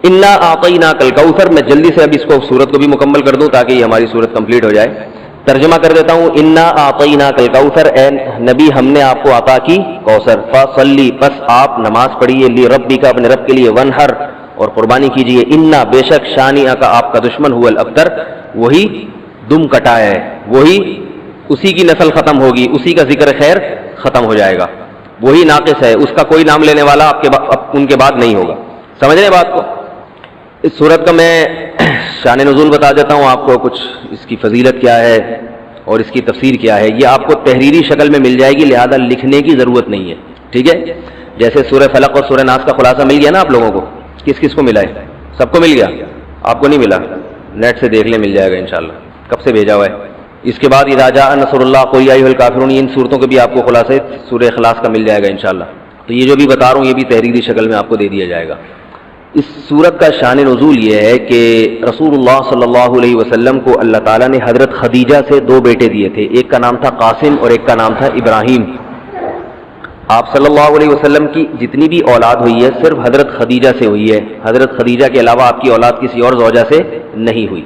انا اعطیناک الکوثر. میں جلدی سے اب اس کو سورت کو بھی مکمل کر دوں تاکہ یہ ہماری سورت کمپلیٹ ہو جائے. ترجمہ کر دیتا ہوں. انا اعطیناک الکوثر، اے نبی ہم نے آپ کو عطا کی کوثر. فصلی، پس آپ نماز پڑھیے، لربک، اپنے رب کے لیے، ونحر، اور قربانی کیجیے. انا، بے شک، شانئک، آپ کا دشمن، هو الابتر، وہی دم کٹا ہے، وہی اسی کی نسل ختم ہوگی، اسی کا ذکر خیر ختم ہو جائے گا، وہی ناقص ہے، اس کا کوئی نام لینے والا ان کے بعد نہیں ہوگا. سمجھ رہے بات کو؟ اس صورت کا میں شان نزول بتا دیتا ہوں آپ کو، کچھ اس کی فضیلت کیا ہے اور اس کی تفسیر کیا ہے. یہ آپ کو تحریری شکل میں مل جائے گی، لہذا لکھنے کی ضرورت نہیں ہے. ٹھیک ہے؟ جیسے سورہ فلق اور سورہ ناس کا خلاصہ مل گیا نا آپ لوگوں کو. کس کس کو ملا ہے؟ سب کو مل گیا؟ آپ کو نہیں ملا؟ نیٹ سے دیکھ لیں، مل جائے گا انشاءاللہ. کب سے بھیجا ہوا ہے؟ اس کے بعد اذا جاء نصر اللہ، قل یا ایھا الکافرون، ان صورتوں کے بھی آپ کو خلاصے سورہ اخلاص کا مل جائے گا انشاءاللہ. تو یہ جو بھی بتا رہا ہوں یہ بھی تحریری شکل میں آپ کو دے دیا جائے گا. اس صورت کا شان نزول یہ ہے کہ رسول اللہ صلی اللہ علیہ وسلم کو اللہ تعالیٰ نے حضرت خدیجہ سے 2 بیٹے دیے تھے. ایک کا نام تھا قاسم اور ایک کا نام تھا ابراہیم. آپ صلی اللہ علیہ وسلم کی جتنی بھی اولاد ہوئی ہے صرف حضرت خدیجہ سے ہوئی ہے. حضرت خدیجہ کے علاوہ آپ کی اولاد کسی اور زوجہ سے نہیں ہوئی.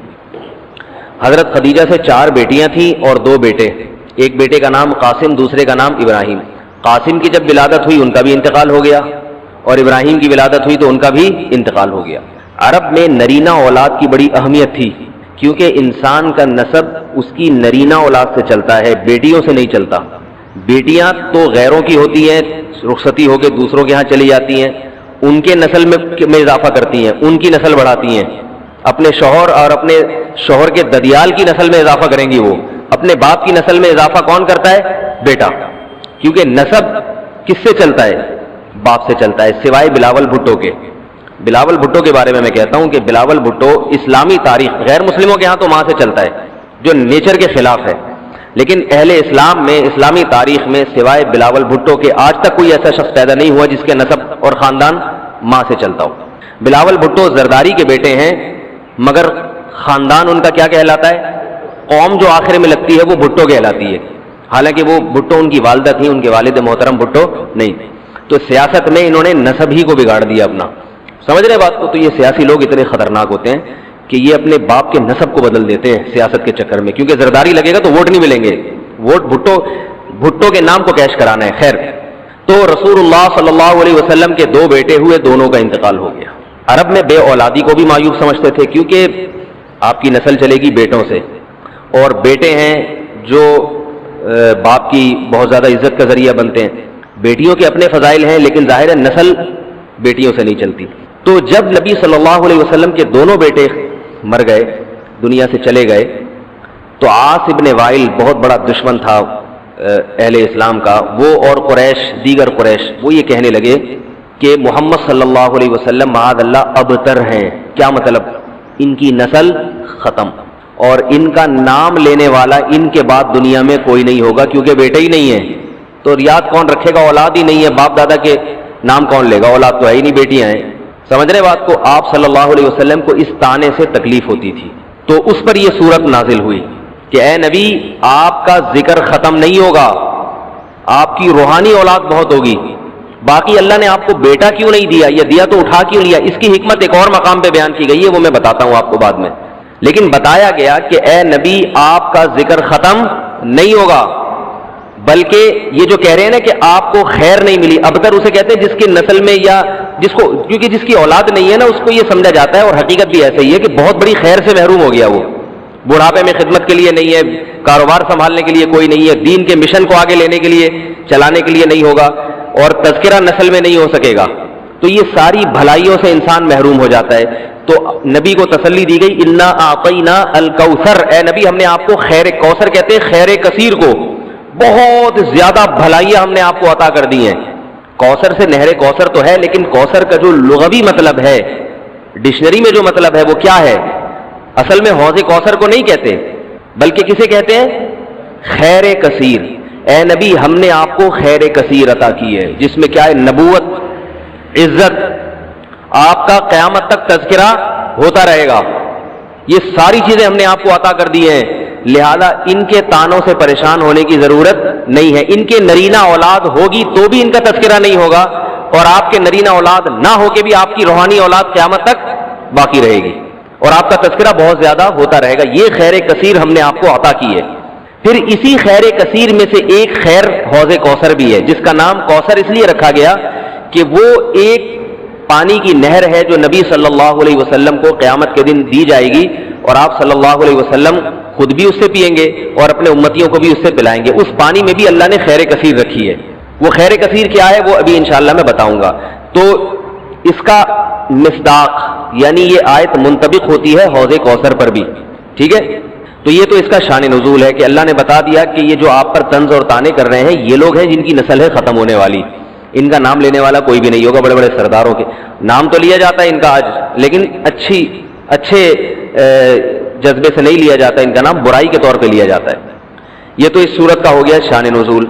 حضرت خدیجہ سے 4 بیٹیاں تھیں اور 2 بیٹے. ایک بیٹے کا نام قاسم، دوسرے کا نام ابراہیم. قاسم کی جب ولادت ہوئی ان کا بھی انتقال ہو گیا، اور ابراہیم کی ولادت ہوئی تو ان کا بھی انتقال ہو گیا. عرب میں نرینہ اولاد کی بڑی اہمیت تھی، کیونکہ انسان کا نسب اس کی نرینہ اولاد سے چلتا ہے، بیٹیوں سے نہیں چلتا. بیٹیاں تو غیروں کی ہوتی ہیں، رخصتی ہو کے دوسروں کے ہاں چلی جاتی ہیں، ان کے نسل میں اضافہ کرتی ہیں، ان کی نسل بڑھاتی ہیں. اپنے شوہر اور اپنے شوہر کے ددیال کی نسل میں اضافہ کریں گی. وہ اپنے باپ کی نسل میں اضافہ کون کرتا ہے؟ بیٹا. کیونکہ نسب کس سے چلتا ہے؟ باپ سے چلتا ہے، سوائے بلاول بھٹو کے. بلاول بھٹو کے بارے میں کہتا ہوں کہ بلاول بھٹو اسلامی تاریخ، غیر مسلموں کے ہاں تو ماں سے چلتا ہے جو نیچر کے خلاف ہے، لیکن اہل اسلام میں، اسلامی تاریخ میں سوائے بلاول بھٹو کے آج تک کوئی ایسا شخص پیدا نہیں ہوا جس کے نسب اور خاندان ماں سے چلتا ہو. بلاول بھٹو زرداری کے بیٹے ہیں، مگر خاندان ان کا کیا کہلاتا ہے؟ قوم جو آخر میں لگتی ہے وہ بھٹو کہلاتی ہے، حالانکہ وہ بھٹو ان کی والدہ تھیں، ان کے والد محترم بھٹو نہیں. تو سیاست میں انہوں نے نسب ہی کو بگاڑ دیا اپنا. سمجھ رہے بات کو؟ تو یہ سیاسی لوگ اتنے خطرناک ہوتے ہیں کہ یہ اپنے باپ کے نسب کو بدل دیتے ہیں سیاست کے چکر میں، کیونکہ زرداری لگے گا تو ووٹ نہیں ملیں گے، ووٹ بھٹو کے نام کو کیش کرانا ہے. خیر، تو رسول اللہ صلی اللہ علیہ وسلم کے 2 بیٹے ہوئے، دونوں کا انتقال ہو گیا. عرب میں بے اولادی کو بھی معیوب سمجھتے تھے، کیونکہ آپ کی نسل چلے گی بیٹوں سے، اور بیٹے ہیں جو باپ کی بہت زیادہ عزت کا ذریعہ بنتے ہیں. بیٹیوں کے اپنے فضائل ہیں، لیکن ظاہر ہے نسل بیٹیوں سے نہیں چلتی. تو جب نبی صلی اللہ علیہ وسلم کے دونوں بیٹے مر گئے، دنیا سے چلے گئے، تو عاص ابن وائل بہت بڑا دشمن تھا اہل اسلام کا، وہ اور قریش، دیگر قریش، وہ یہ کہنے لگے کہ محمد صلی اللہ علیہ وسلم معاذ اللہ ابتر ہیں. کیا مطلب؟ ان کی نسل ختم، اور ان کا نام لینے والا ان کے بعد دنیا میں کوئی نہیں ہوگا، کیونکہ بیٹے ہی نہیں ہیں. تو یاد کون رکھے گا؟ اولاد ہی نہیں ہے، باپ دادا کے نام کون لے گا؟ اولاد تو ہے ہی نہیں، بیٹیاں ہیں. سمجھ رہے بات کو؟ آپ صلی اللہ علیہ وسلم کو اس طعنے سے تکلیف ہوتی تھی، تو اس پر یہ صورت نازل ہوئی کہ اے نبی، آپ کا ذکر ختم نہیں ہوگا، آپ کی روحانی اولاد بہت ہوگی. باقی اللہ نے آپ کو بیٹا کیوں نہیں دیا، یہ دیا تو اٹھا کیوں لیا، اس کی حکمت ایک اور مقام پہ بیان کی گئی ہے، وہ میں بتاتا ہوں آپ کو بعد میں. لیکن بتایا گیا کہ اے نبی، آپ کا ذکر ختم نہیں ہوگا، بلکہ یہ جو کہہ رہے ہیں نا کہ آپ کو خیر نہیں ملی، ابتر اسے کہتے ہیں جس کی نسل میں یا کیونکہ جس کی اولاد نہیں ہے نا، اس کو یہ سمجھا جاتا ہے، اور حقیقت بھی ایسے ہی ہے کہ بہت بڑی خیر سے محروم ہو گیا. وہ بڑھاپے میں خدمت کے لیے نہیں ہے، کاروبار سنبھالنے کے لیے کوئی نہیں ہے، دین کے مشن کو آگے لینے کے لیے، چلانے کے لیے نہیں ہوگا، اور تذکرہ نسل میں نہیں ہو سکے گا. تو یہ ساری بھلائیوں سے انسان محروم ہو جاتا ہے. تو نبی کو تسلی دی گئی، انا اعطینا الکوثر، اے نبی ہم نے آپ کو خیر کوثر کہتے ہیں خیر کثیر کو، بہت زیادہ بھلائیاں ہم نے آپ کو عطا کر دی ہیں. کوثر سے نہر کوثر تو ہے، لیکن کوثر کا جو لغوی مطلب ہے، ڈکشنری میں جو مطلب ہے وہ کیا ہے؟ اصل میں حوض کوثر کو نہیں کہتے، بلکہ کسے کہتے ہیں؟ خیر کثیر. اے نبی ہم نے آپ کو خیر کثیر عطا کی ہے، جس میں کیا ہے؟ نبوت، عزت، آپ کا قیامت تک تذکرہ ہوتا رہے گا. یہ ساری چیزیں ہم نے آپ کو عطا کر دی ہیں، لہذا ان کے طعنوں سے پریشان ہونے کی ضرورت نہیں ہے. ان کے نرینہ اولاد ہوگی تو بھی ان کا تذکرہ نہیں ہوگا، اور آپ کے نرینہ اولاد نہ ہو کے بھی آپ کی روحانی اولاد قیامت تک باقی رہے گی اور آپ کا تذکرہ بہت زیادہ ہوتا رہے گا. یہ خیر کثیر ہم نے آپ کو عطا کی ہے. پھر اسی خیر کثیر میں سے ایک خیر حوض کوثر بھی ہے، جس کا نام کوثر اس لیے رکھا گیا کہ وہ ایک پانی کی نہر ہے جو نبی صلی اللہ علیہ وسلم کو قیامت کے دن دی جائے گی، اور آپ صلی اللہ علیہ وسلم خود بھی اس سے پئیں گے اور اپنے امتیوں کو بھی اس سے پلائیں گے. اس پانی میں بھی اللہ نے خیر کثیر رکھی ہے. وہ خیر کثیر کیا ہے وہ ابھی انشاءاللہ میں بتاؤں گا. تو اس کا مصداق یعنی یہ آیت منطبق ہوتی ہے حوض کوثر پر بھی. ٹھیک ہے، تو یہ تو اس کا شان نزول ہے کہ اللہ نے بتا دیا کہ یہ جو آپ پر طنز اور طعنے کر رہے ہیں یہ لوگ ہیں جن کی نسل ہے ختم ہونے والی. ان کا نام لینے والا کوئی بھی نہیں ہوگا. بڑے بڑے سرداروں کے نام تو لیا جاتا ہے ان کا آج، لیکن اچھے جذبے سے نہیں لیا جاتا. ان کا نام برائی کے طور پہ لیا جاتا ہے. یہ تو اس سورت کا ہو گیا شان نزول.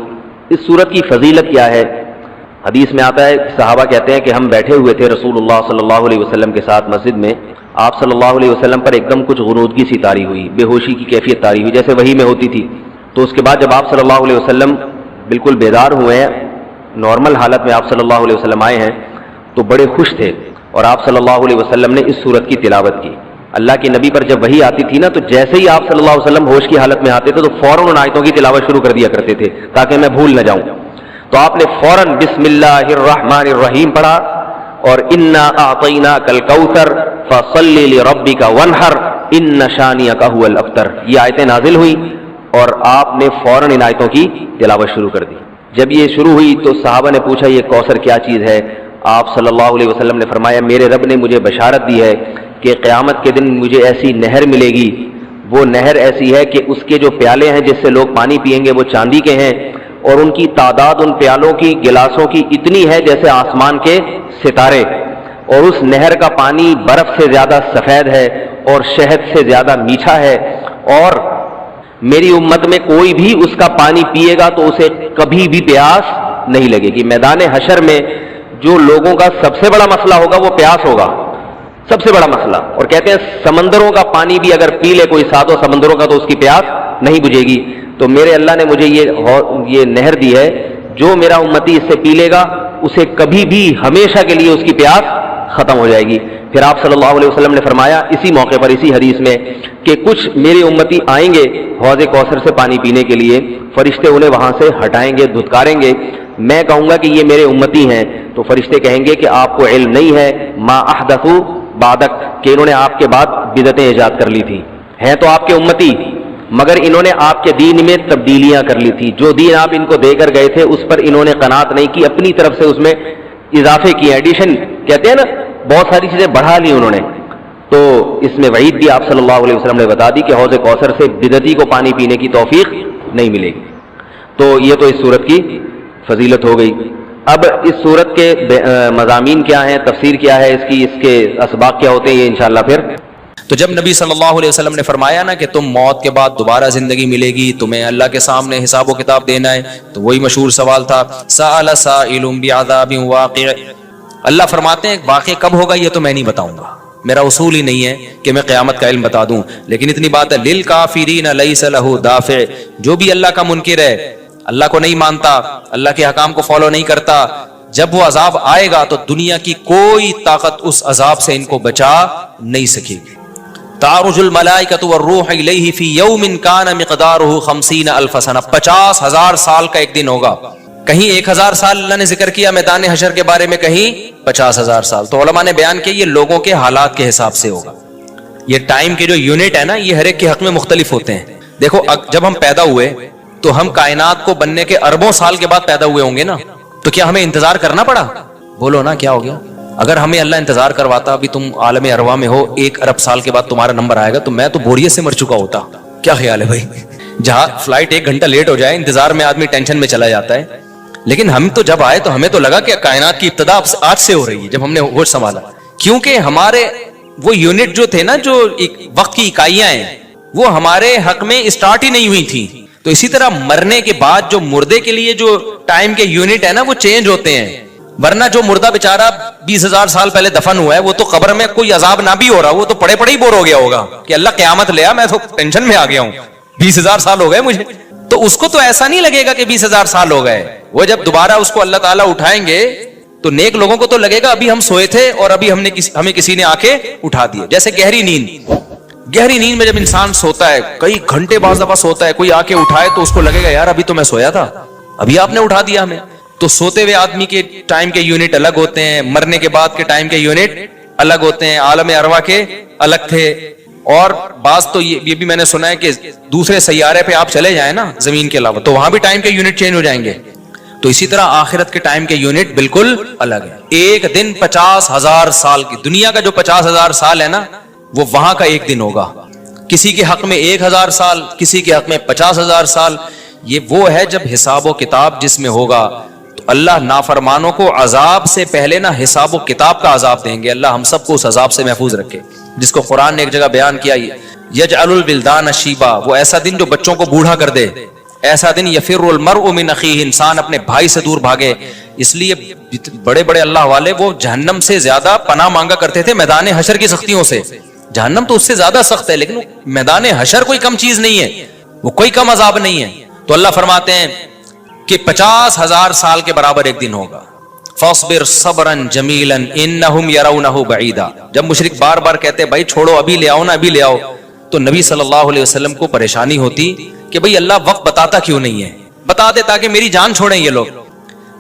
اس سورت کی فضیلت کیا ہے؟ حدیث میں آتا ہے، صحابہ کہتے ہیں کہ ہم بیٹھے ہوئے تھے رسول اللہ صلی اللہ علیہ وسلم کے ساتھ مسجد میں. آپ صلی اللہ علیہ وسلم پر ایک دم کچھ غنودگی سی طاری ہوئی، بے ہوشی کی کیفیت طاری ہوئی جیسے وحی میں ہوتی تھی. تو اس کے بعد جب آپ صلی اللہ علیہ وسلم بالکل بیدار ہوئے ہیں، نارمل حالت میں آپ صلی اللہ علیہ وسلم آئے ہیں، تو بڑے خوش تھے اور آپ صلی اللہ علیہ وسلم نے اس سورت کی تلاوت کی. اللہ کے نبی پر جب وحی آتی تھی نا تو جیسے ہی آپ صلی اللہ علیہ وسلم ہوش کی حالت میں آتے تھے تو فوراً ان آیتوں کی تلاوت شروع کر دیا کرتے تھے تاکہ میں بھول نہ جاؤں. تو آپ نے فوراً بسم اللہ الرحمن الرحیم پڑھا اور انا اعطیناک الکوثر فصلی لربک وانحر ان شانئک هو الابتر. یہ آیتیں نازل ہوئی اور آپ نے فوراً ان آیتوں کی تلاوت شروع کر دی. جب یہ شروع ہوئی تو صحابہ نے پوچھا یہ کوثر کیا چیز ہے؟ آپ صلی اللہ علیہ وسلم نے فرمایا میرے رب نے مجھے بشارت دی ہے کہ قیامت کے دن مجھے ایسی نہر ملے گی. وہ نہر ایسی ہے کہ اس کے جو پیالے ہیں جس سے لوگ پانی پئیں گے وہ چاندی کے ہیں، اور ان کی تعداد ان پیالوں کی گلاسوں کی اتنی ہے جیسے آسمان کے ستارے، اور اس نہر کا پانی برف سے زیادہ سفید ہے اور شہد سے زیادہ میٹھا ہے، اور میری امت میں کوئی بھی اس کا پانی پیے گا تو اسے کبھی بھی پیاس نہیں لگے گی. میدان حشر میں جو لوگوں کا سب سے بڑا مسئلہ ہوگا وہ پیاس ہوگا، سب سے بڑا مسئلہ. اور کہتے ہیں سمندروں کا پانی بھی اگر پی لے کوئی ساتوں سمندروں کا تو اس کی پیاس نہیں بجھے گی. تو میرے اللہ نے مجھے یہ نہر دی ہے، جو میرا امتی اس سے پی لے گا اسے کبھی بھی ہمیشہ کے لیے اس کی پیاس ختم ہو جائے گی. پھر آپ صلی اللہ علیہ وسلم نے فرمایا اسی موقع پر اسی حدیث میں کہ کچھ میرے امتی آئیں گے حوض کوثر سے پانی پینے کے لیے، فرشتے انہیں وہاں سے ہٹائیں گے، دھتکاریں گے. میں کہوں گا کہ یہ میرے امتی ہیں تو فرشتے کہیں گے کہ آپ کو علم نہیں ہے ما احدثوا بعدک، کہ انہوں نے آپ کے بعد بدعتیں ایجاد کر لی تھی. ہیں تو آپ کے امتی مگر انہوں نے آپ کے دین میں تبدیلیاں کر لی تھی. جو دین آپ ان کو دے کر گئے تھے اس پر انہوں نے قناعت نہیں کی، اپنی طرف سے اس میں اضافے کیے، ایڈیشن کہتے ہیں نا، بہت ساری چیزیں بڑھا لی انہوں نے. تو اس میں وعید بھی آپ صلی اللہ علیہ وسلم نے بتا دی کہ حوض کوثر سے بدعتی کو پانی پینے کی توفیق نہیں ملے گی. تو یہ تو اس صورت کی فضیلت ہو گئی. اب اس صورت کے مضامین کیا ہیں، تفسیر کیا ہے اس کی، اس کے اسباق کیا ہوتے ہیں، یہ انشاءاللہ پھر. تو جب نبی صلی اللہ علیہ وسلم نے فرمایا نا کہ تم موت کے بعد دوبارہ زندگی ملے گی، تمہیں اللہ کے سامنے حساب و کتاب دینا ہے، تو وہی مشہور سوال تھا سأل سائل بعذاب واقع. اللہ فرماتے ہیں واقع کب ہوگا یہ تو میں نہیں بتاؤں گا، میرا اصول ہی نہیں ہے کہ میں قیامت کا علم بتا دوں. لیکن اتنی بات ہے للکافرین لیس لہ دافع، جو بھی اللہ کا منکر ہے، اللہ کو نہیں مانتا، اللہ کے حکام کو فالو نہیں کرتا، جب وہ عذاب آئے گا تو دنیا کی کوئی طاقت اس عذاب سے ان کو بچا نہیں سکے گی. تعرج الملائکۃ والروح الیہ فی یوم کان مقدارہ 50,000 سنہ، 50,000 سال کا ایک دن ہوگا. کہیں 1,000 سال اللہ نے ذکر کیا میدان حشر کے بارے میں، کہیں 50,000 سال. تو علماء نے بیان کیا یہ لوگوں کے حالات کے حساب سے ہوگا. یہ ٹائم کے جو یونٹ ہے نا یہ ہر ایک کے حق میں مختلف ہوتے ہیں. دیکھو جب ہم پیدا ہوئے تو ہم کائنات کو بننے کے اربوں سال کے بعد پیدا ہوئے ہوں گے نا، تو کیا ہمیں انتظار کرنا پڑا؟ بولو نا کیا ہو گیا؟ اگر ہمیں اللہ انتظار کرواتا ابھی تم عالم ارواح میں ہو 1 ارب سال کے بعد تمہارا نمبر آئے گا تو میں تو بوریت سے مر چکا ہوتا. کیا خیال ہے بھائی؟ جہاں فلائٹ 1 گھنٹہ لیٹ ہو جائے انتظار میں آدمی ٹینشن میں چلا جاتا ہے. لیکن ہم تو جب آئے تو ہمیں تو لگا کہ کائنات کی ابتدا آج سے ہو رہی ہے جب ہم نے ہوش سنبھالا، کیونکہ ہمارے وہ یونٹ جو تھے نا، جو وقت کی اکائیاں ہیں، وہ ہمارے حق میں اسٹارٹ ہی نہیں ہوئی تھی. تو اسی طرح مرنے کے بعد جو مردے کے لیے جو ٹائم کے یونٹ ہے نا وہ چینج ہوتے ہیں. ورنہ جو مردہ بیچارہ 20,000 سال پہلے دفن ہوا ہے وہ تو قبر میں کوئی عذاب نہ بھی ہو رہا، وہ تو پڑے پڑے ہی بور ہو گیا ہوگا کہ اللہ قیامت لے آ، میں تو ٹینشن میں آ گیا ہوں، 20,000 سال ہو گئے مجھے. تو اس کو تو ایسا نہیں لگے گا کہ 20,000 سال ہو گئے. وہ جب دوبارہ اس کو اللہ تعالیٰ اٹھائیں گے تو نیک لوگوں کو تو لگے گا ابھی ہم سوئے تھے اور ابھی ہمیں کسی نے آ کے اٹھا دیا. جیسے گہری نیند میں جب انسان سوتا ہے کئی گھنٹے بعض دفعہ سوتا ہے, کوئی آ کے اٹھائے تو اس کو لگے گا یار ابھی تو میں سویا تھا, ابھی آپ نے اٹھا دیا ہمیں. تو سوتے ہوئے آدمی کے ٹائم کے یونٹ الگ ہوتے ہیں, مرنے کے بعد کے ٹائم کے یونٹ الگ ہوتے ہیں, عالم ارواح کے الگ تھے. اور بعض تو یہ بھی میں نے سنا ہے کہ دوسرے سیارے پہ آپ چلے جائیں نا زمین کے علاوہ تو وہاں بھی ٹائم کے یونٹ چینج ہو جائیں گے. تو اسی طرح آخرت کے ٹائم کے یونٹ بالکل الگ ہے. ایک دن 50,000 سال کی, دنیا کا جو 50,000 سال ہے نا وہ وہاں کا ایک دن ہوگا. کسی کے حق میں 1,000 سال, کسی کے حق میں 50,000 سال. یہ وہ ہے جب حساب و کتاب جس میں ہوگا. تو اللہ نافرمانوں کو عذاب سے پہلے نا حساب و کتاب کا عذاب دیں گے. اللہ ہم سب کو اس عذاب سے محفوظ رکھے, جس کو قرآن نے ایک جگہ بیان کیا, یجعل الولدان شیبا, وہ ایسا دن جو بچوں کو بوڑھا کر دے. ایسا دن یفر المرء من اخیہ, انسان اپنے بھائی سے دور بھاگے. اس لیے بڑے بڑے اللہ والے وہ جہنم سے زیادہ پناہ مانگا کرتے تھے میدان حشر کی سختیوں سے. جہنم تو اس سے زیادہ سخت ہے, لیکن میدان حشر کوئی کم چیز نہیں ہے, وہ کوئی کم عذاب نہیں ہے. تو اللہ فرماتے ہیں کہ 50,000 سال کے برابر ایک دن ہوگا. فاصبر صبرا جمیلا انہم یرونہ بعیدا. جب مشرک بار بار کہتے بھائی چھوڑو ابھی لے آؤ نا ابھی لے آؤ, تو نبی صلی اللہ علیہ وسلم کو پریشانی ہوتی کہ بھئی اللہ وقت بتاتا کیوں نہیں ہے, بتا دے تاکہ میری جان چھوڑیں یہ لوگ.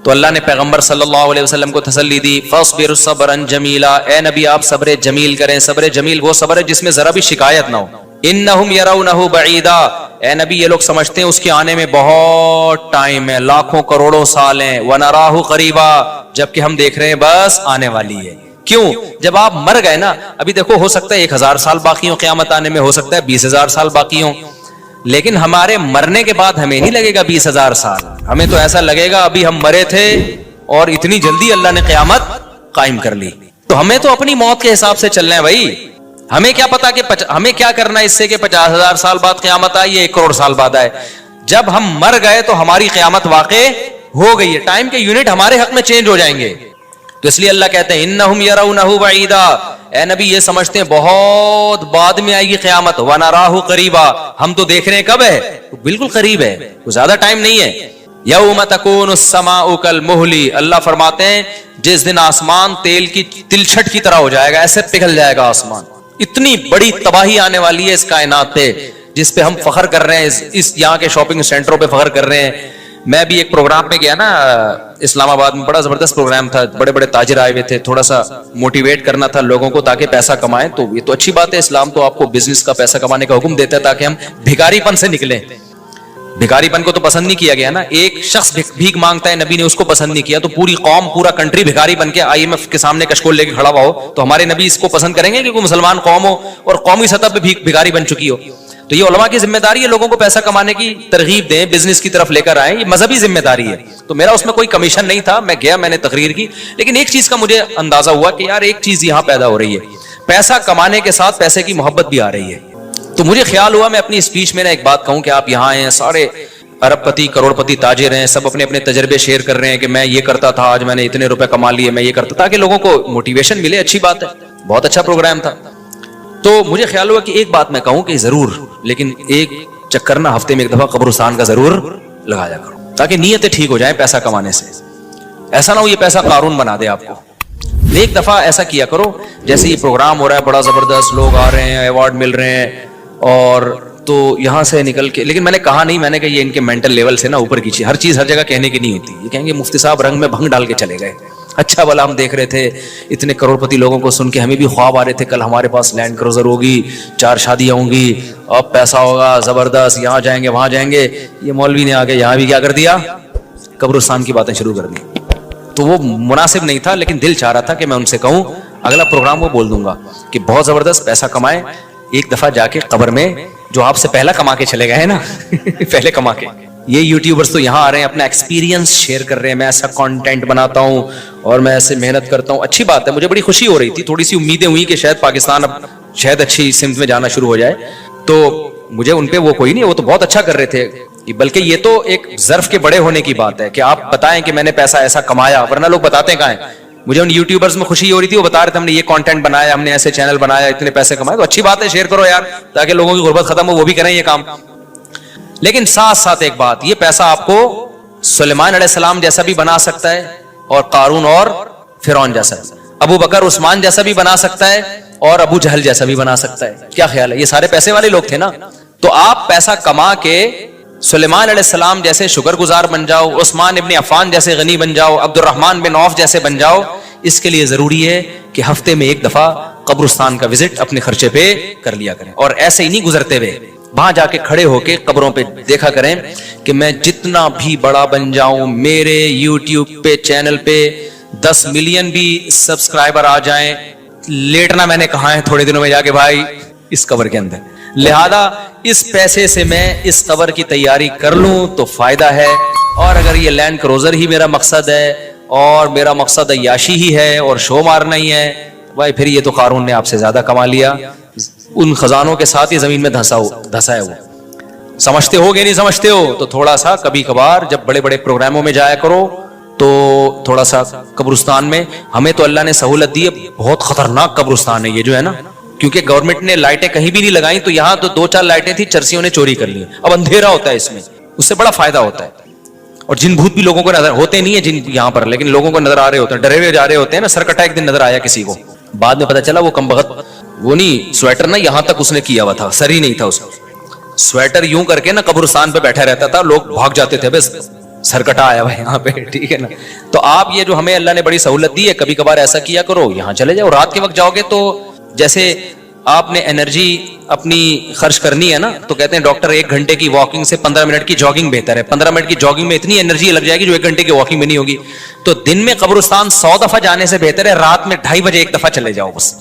تو اللہ نے پیغمبر صلی اللہ علیہ وسلم کو تسلی دی, فاصبر صبرا جمیلا, اے نبی آپ صبر جمیل کریں. صبر جمیل وہ صبر ہے جس میں ذرا بھی شکایت نہ ہو. انہم یرونہ بعیدا, اے نبی یہ لوگ سمجھتے ہیں اس کے آنے میں بہت ٹائم ہے, لاکھوں کروڑوں سال ہیں. ونراہ قریبا, جبکہ ہم دیکھ رہے ہیں بس آنے والی ہے. کیوں؟ جب آپ مر گئے نا, ابھی دیکھو ہو سکتا ہے 1,000 سال باقی ہوں قیامت آنے میں, ہو سکتا ہے 20,000 سال باقی ہوں, لیکن ہمارے مرنے کے بعد ہمیں نہیں لگے گا 20,000 سال. ہمیں تو ایسا لگے گا ابھی ہم مرے تھے اور اتنی جلدی اللہ نے قیامت قائم کر لی. تو ہمیں تو اپنی موت کے حساب سے چلنا ہے بھائی. ہمیں کیا پتا کہ ہمیں کیا کرنا ہے اس سے کہ 50,000 سال بعد قیامت آئی یا 1 کروڑ سال بعد آئے. جب ہم مر گئے تو ہماری قیامت واقع ہو گئی ہے, ٹائم کے یونٹ ہمارے حق میں چینج ہو جائیں گے. تو اس لیے اللہ کہتے ہیں انہم یرونہ بعیدا, اے نبی یہ سمجھتے ہیں بہت بعد میں آئے گی قیامت. ونراہ قریبا, ہم تو دیکھ رہے ہیں کب ہے, بالکل قریب ہے, کوئی زیادہ ٹائم نہیں ہے. یوم تکون السماء کالمہل, اللہ فرماتے ہیں جس دن آسمان تیل کی تلچھٹ کی طرح ہو جائے گا, ایسے پگھل جائے گا آسمان. اتنی بڑی تباہی آنے والی ہے اس کائنات پہ جس پہ ہم فخر کر رہے ہیں, اس یہاں کے شاپنگ سینٹروں پہ فخر کر رہے ہیں. میں بھی ایک پروگرام میں گیا نا اسلام آباد میں, بڑا زبردست پروگرام تھا, بڑے بڑے تاجر آئے ہوئے تھے, تھوڑا سا موٹیویٹ کرنا تھا لوگوں کو تاکہ پیسہ کمائیں. تو یہ تو اچھی بات ہے, اسلام تو آپ کو بزنس کا پیسہ کمانے کا حکم دیتا ہے تاکہ ہم بھکاری پن سے نکلیں. بھکاری پن کو تو پسند نہیں کیا گیا نا, ایک شخص بھیک مانگتا ہے نبی نے اس کو پسند نہیں کیا, تو پوری قوم پورا کنٹری بھکاری بن کے IMF کے سامنے کشکول لے کے کھڑا ہوا ہو تو ہمارے نبی اس کو پسند کریں گے کہ کوئی مسلمان قوم ہو اور قومی سطح پہ بھکاری بن چکی ہو. تو یہ علماء کی ذمہ داری ہے لوگوں کو پیسہ کمانے کی ترغیب دیں, بزنس کی طرف لے کر آئیں, یہ مذہبی ذمہ داری ہے. تو میرا اس میں کوئی کمیشن نہیں تھا, میں گیا, میں نے تقریر کی, لیکن ایک چیز کا مجھے اندازہ ہوا کہ یار ایک چیز یہاں پیدا ہو رہی ہے, پیسہ کمانے کے ساتھ پیسے کی محبت بھی آ رہی ہے. تو مجھے خیال ہوا میں اپنی اسپیچ میں ایک بات کہوں کہ آپ یہاں ہیں, سارے ارب پتی کروڑ پتی تاجر ہیں, سب اپنے اپنے تجربے شیئر کر رہے ہیں کہ میں یہ کرتا تھا, آج میں نے اتنے روپے کما لیے, میں یہ کرتا, تاکہ لوگوں کو موٹیویشن ملے. اچھی بات ہے, بہت اچھا پروگرام تھا. تو مجھے خیال ہوا کہ ایک بات میں کہوں کہ ضرور, لیکن ایک چکر نہ ہفتے میں ایک دفعہ قبرستان کا ضرور لگایا کرو تاکہ نیتیں ٹھیک ہو جائیں پیسہ کمانے سے. ایسا نہ ہو یہ پیسہ قارون بنا دے آپ کو. ایک دفعہ ایسا کیا کرو, جیسے یہ پروگرام ہو رہا ہے بڑا زبردست, لوگ آ رہے ہیں, ایوارڈ مل رہے ہیں, اور تو یہاں سے نکل کے, لیکن میں نے کہا نہیں, میں نے کہا یہ ان کے مینٹل لیول سے نا اوپر کیجیے, ہر چیز ہر جگہ کہنے کی نہیں ہوتی. یہ کہیں گے مفتی صاحب رنگ میں بھنگ ڈال کے چلے گئے. اچھا بلا ہم دیکھ رہے تھے اتنے کروڑ پتی لوگوں کو سن کے, ہمیں بھی خواب آ رہے تھے کل ہمارے پاس لینڈ کروزر ہوگی, 4 شادیاں ہوں گی, اب پیسہ ہوگا زبردست, یہاں جائیں گے وہاں جائیں گے. یہ مولوی نے آگے یہاں بھی کیا کر دیا, قبرستان کی باتیں شروع کر دی. تو وہ مناسب نہیں تھا, لیکن دل چاہ رہا تھا کہ میں ان سے کہوں اگلا پروگرام وہ بول دوں گا کہ بہت زبردست پیسہ کمائیں, ایک دفعہ جا کے قبر میں جو آپ سے پہلا کما کے چلے گئے نا پہلے کما کے. یہ یوٹیوبرز تو یہاں آ رہے ہیں, اپنا ایکسپیرینس شیئر کر رہے ہیں, میں ایسا کانٹینٹ بناتا ہوں اور میں ایسے محنت کرتا ہوں. اچھی بات ہے, مجھے بڑی خوشی ہو رہی تھی, تھوڑی سی امیدیں ہوئی کہ شاید پاکستان اب شاید اچھی سمت میں جانا شروع ہو جائے. تو مجھے ان پہ وہ کوئی نہیں, وہ تو بہت اچھا کر رہے تھے, بلکہ یہ تو ایک ظرف کے بڑے ہونے کی بات ہے کہ آپ بتائیں کہ میں نے پیسہ ایسا کمایا, ورنہ لوگ بتاتے کہاں ہیں. مجھے ان یوٹیوبرز میں خوشی ہو رہی تھی, وہ بتا رہے تھے ہم نے یہ کانٹینٹ بنایا, ہم نے ایسے چینل بنایا, اتنے پیسے کمائے. تو اچھی بات ہے, شیئر کرو یار تاکہ لوگوں کی غربت ختم ہو, وہ بھی کریں یہ کام. لیکن ساتھ ساتھ ایک بات, یہ پیسہ آپ کو سلیمان علیہ السلام جیسا بھی بنا سکتا ہے اور قارون اور فرعون جیسا, ابو بکر عثمان جیسا بھی بنا سکتا ہے اور ابو جہل جیسا بھی بنا سکتا ہے. کیا خیال ہے؟ یہ سارے پیسے والے لوگ تھے نا. تو آپ پیسہ کما کے سلیمان علیہ السلام جیسے شکر گزار بن جاؤ, عثمان ابن عفان جیسے غنی بن جاؤ, عبد الرحمن بن عوف جیسے بن جاؤ. اس کے لیے ضروری ہے کہ ہفتے میں ایک دفعہ قبرستان کا وزٹ اپنے خرچے پہ کر لیا کریں, اور ایسے ہی نہیں گزرتے ہوئے وہاں جا کے کھڑے ہو کے قبروں پہ دیکھا کریں کہ میں جتنا بھی بڑا بن جاؤں, میرے یوٹیوب پہ چینل پہ 10 ملین بھی سبسکرائبر آ جائیں, لیٹنا میں نے کہا ہے تھوڑے دنوں میں جا کے بھائی اس قبر کے اندر. لہذا اس پیسے سے میں اس قبر کی تیاری کر لوں تو فائدہ ہے, اور اگر یہ لینڈ کروزر ہی میرا مقصد ہے اور میرا مقصد عیاشی ہی ہے اور شو مارنا ہی ہے, بھائی پھر یہ تو قارون نے آپ سے زیادہ کما لیا, ان خزانوں کے ساتھ ہی زمین میں دھسا ہے وہ. سمجھتے ہو کہ نہیں سمجھتے ہو؟ تو تھوڑا سا کبھی کبھار جب بڑے بڑے پروگراموں میں جایا کرو تو تھوڑا سا قبرستان میں, ہمیں تو اللہ نے سہولت دی ہے, بہت خطرناک قبرستان ہے یہ جو ہے نا, کیونکہ گورنمنٹ نے لائٹیں کہیں بھی نہیں لگائیں, تو یہاں تو 2-4 لائٹیں تھی, چرسیوں نے چوری کر لی. اب اندھیرا ہوتا ہے اس میں, اس سے بڑا فائدہ ہوتا ہے, اور جن بھوت بھی لوگوں کو نظر ہوتے نہیں ہے جن یہاں پر, لیکن لوگوں کو نظر آ رہے ہوتے ہیں, ڈرے ہوئے جا رہے ہوتے ہیں نا. سرکٹا ایک دن نظر آیا کسی کو, بعد میں پتا چلا وہ کمبخت وہ نہیں سویٹر نا یہاں تک اس نے کیا ہوا تھا, سر ہی نہیں تھا اس کو, سویٹر یوں کر کے نا قبرستان پہ بیٹھا رہتا تھا, لوگ بھاگ جاتے تھے بس سرکٹا آیا ہوا یہاں پہ, ٹھیک ہے نا. تو آپ یہ جو ہمیں اللہ نے بڑی سہولت دی ہے, کبھی کبھار ایسا کیا کرو, یہاں چلے جاؤ. رات کے وقت جاؤ گے تو جیسے آپ نے انرجی اپنی خرچ کرنی ہے نا, تو کہتے ہیں ڈاکٹر 1 گھنٹے کی واکنگ سے 15 منٹ کی جاگنگ بہتر ہے. 15 منٹ کی جاگنگ میں اتنی انرجی لگ جائے گی جو 1 گھنٹے کی واکنگ میں نہیں ہوگی. تو دن میں قبرستان 100 دفعہ جانے سے بہتر ہے رات میں 2:30 بجے 1 دفعہ چلے جاؤ. بس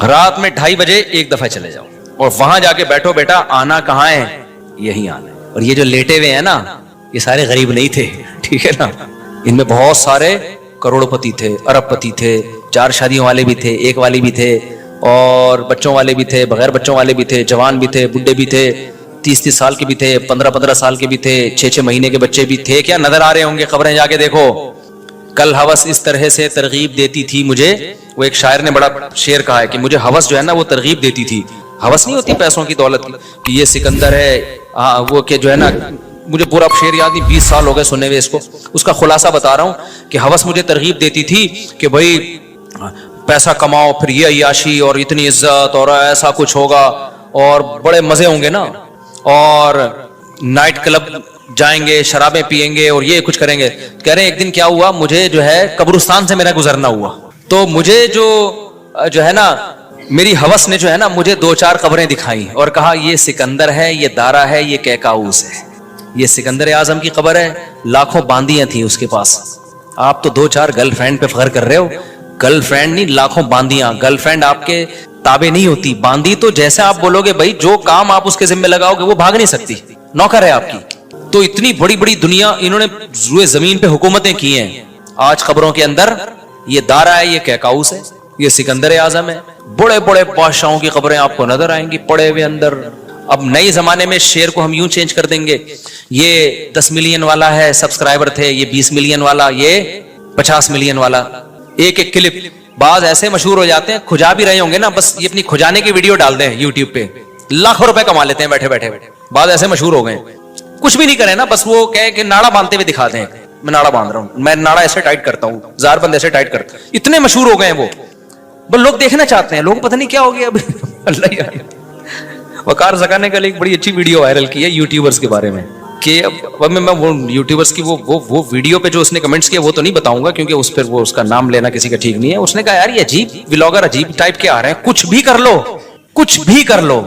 رات میں 2:30 بجے 1 دفعہ چلے جاؤ, اور وہاں جا کے بیٹھو, بیٹا آنا کہاں ہے, یہی آنا ہے. اور یہ جو لیٹے ہوئے ہیں نا, یہ سارے غریب نہیں تھے, ٹھیک ہے نا. ان میں بہت سارے کروڑ پتی تھے, ارب پتی تھے, 4 شادیوں والے بھی تھے, 1 والی بھی تھے, اور بچوں والے بھی تھے, بغیر بچوں والے بھی تھے, جوان بھی تھے, بڈھے بھی تھے, 30 سال کے بھی تھے, 15 سال کے بھی تھے, 6 مہینے کے بچے بھی تھے. کیا نظر آ رہے ہوں گے قبریں, جا کے دیکھو. کل ہوس اس طرح سے ترغیب دیتی تھی مجھے, وہ ایک شاعر نے بڑا شعر کہا ہے کہ مجھے ہوس جو ہے نا وہ ترغیب دیتی تھی. ہوس نہیں ہوتی پیسوں کی, دولت کی, کہ یہ سکندر ہے, وہ کہ جو ہے نا, مجھے پورا شعر یاد نہیں, 20 سال ہو گئے سنے ہوئے اس کو. اس کا خلاصہ بتا رہا ہوں کہ ہوس مجھے ترغیب دیتی تھی کہ بھائی پیسہ کماؤ, پھر یہ عیاشی اور اتنی عزت اور ایسا کچھ ہوگا اور بڑے مزے ہوں گے نا, اور نائٹ کلب جائیں گے, شرابیں پیئیں گے اور یہ کچھ کریں گے. کہہ رہے ہیں ایک دن کیا ہوا, مجھے جو ہے قبرستان سے میرا گزرنا ہوا, تو مجھے جو ہے نا میری ہوس نے جو ہے نا مجھے 2-4 قبریں دکھائیں اور کہا یہ سکندر ہے, یہ دارا ہے, یہ کیکاؤس ہے. یہ سکندر اعظم کی قبر ہے, لاکھوں باندیاں تھیں اس کے پاس. آپ تو 2-4 گرل فرینڈ پہ فخر کر رہے ہو, گرل فرینڈ نہیں, لاکھوں باندیاں. گرل فرینڈ آپ کے تابع نہیں ہوتی, باندی تو جیسے آپ بولو گے بھائی جو کام آپ اس کے ذمہ لگاؤ گے وہ بھاگ نہیں سکتی, نوکر ہے آپ کی. تو اتنی بڑی بڑی دنیا انہوں نے روئے زمین پہ حکومتیں کی ہیں. آج قبروں کے اندر یہ دارا ہے, یہ کیکاؤس ہے, یہ سکندر اعظم ہے. بڑے بڑے بادشاہوں کی قبریں آپ کو نظر آئیں گی پڑے ہوئے اندر. اب نئے زمانے میں شعر کو ہم یوں چینج کر دیں گے, یہ 10 ملین والا ہے سبسکرائبر تھے, یہ 20 ملین والا, یہ 50 ملین والا. ایک کلپ بعض ایسے مشہور ہو جاتے ہیں, کھجا بھی رہے ہوں گے نا, بس یہ اپنی کھجانے کی ویڈیو ڈال دیں یوٹیوب پہ, لاکھوں روپے کما لیتے ہیں بیٹھے بیٹھے. بعض ایسے مشہور ہو گئے, کچھ بھی نہیں کرے نا, بس وہ کہے کہ ناڑا باندھتے ہوئے دکھا دیں, میں ناڑا باندھ رہا ہوں, میں ناڑا ایسے ٹائٹ کرتا ہوں, زار بند ایسے ٹائٹ کرتا ہوں. اتنے مشہور ہو گئے ہیں وہ, بس لوگ دیکھنا چاہتے ہیں. لوگ پتہ نہیں کیا ہو گیا اب. اللہ یار, وقار زکا نے کل ایک بڑی اچھی ویڈیو وائرل کی ہے یوٹیوبرز کے بارے میں, کہ اب میں وہ یوٹیوبرز کی وہ ویڈیو پہ جو اس نے کمنٹس کیے وہ تو نہیں بتاؤں گا, کیونکہ اس پہ وہ اس کا نام لینا کسی کا ٹھیک نہیں ہے. اس نے کہا یار یہ عجیب ولاگر عجیب ٹائپ کے آ رہے ہیں, کچھ بھی کر لو, کچھ بھی کر لو,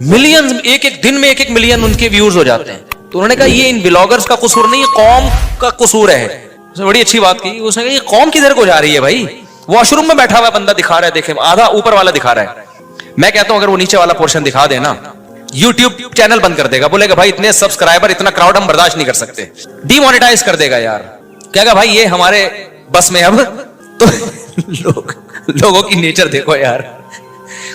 ملین ایک دن میں 1 ملین ان کے ویوز ہو جاتے ہیں. تو انہوں نے کہا یہ ان ولاگرز کا قصور نہیں, یہ قوم کا قصور ہے. اس نے بڑی اچھی بات کی, اس نے کہا یہ قوم کدھر کو جا رہی ہے بھائی. واش روم میں بیٹھا ہوا بندہ دکھا رہا ہے, دیکھیں آدھا اوپر والا دکھا رہا ہے. میں کہتا ہوں اگر وہ نیچے والا پورشن دکھا دے نا, یوٹیوب چینل بند کر دے گا, بولے گا بھائی اتنے سبسکرائبر اتنا کراؤڈ ہم برداشت نہیں کر سکتے, ڈی مانیٹائز کر دے گا یار. کہے گا بھائی یہ ہمارے بس میں اب. تو لوگوں کی نیچر دیکھو یار,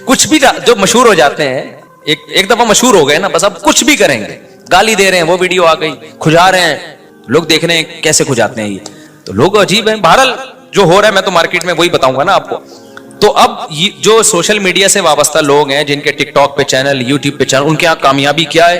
کچھ بھی جو مشہور ہو جاتے ہیں, ایک دفعہ مشہور ہو گئے نا, بس اب کچھ بھی کریں گے. گالی دے رہے ہیں, وہ ویڈیو آ گئی, کھجا رہے ہیں, لوگ دیکھ رہے ہیں کیسے کھجاتے ہیں. یہ تو لوگ عجیب ہیں. بہرحال جو ہو رہا ہے میں تو مارکیٹ میں وہی بتاؤں گا نا آپ کو. تو اب جو سوشل میڈیا سے وابستہ لوگ ہیں, جن کے ٹک ٹاک پہ چینل, یوٹیوب پہ چینل, ان کے یہاں کامیابی کیا ہے,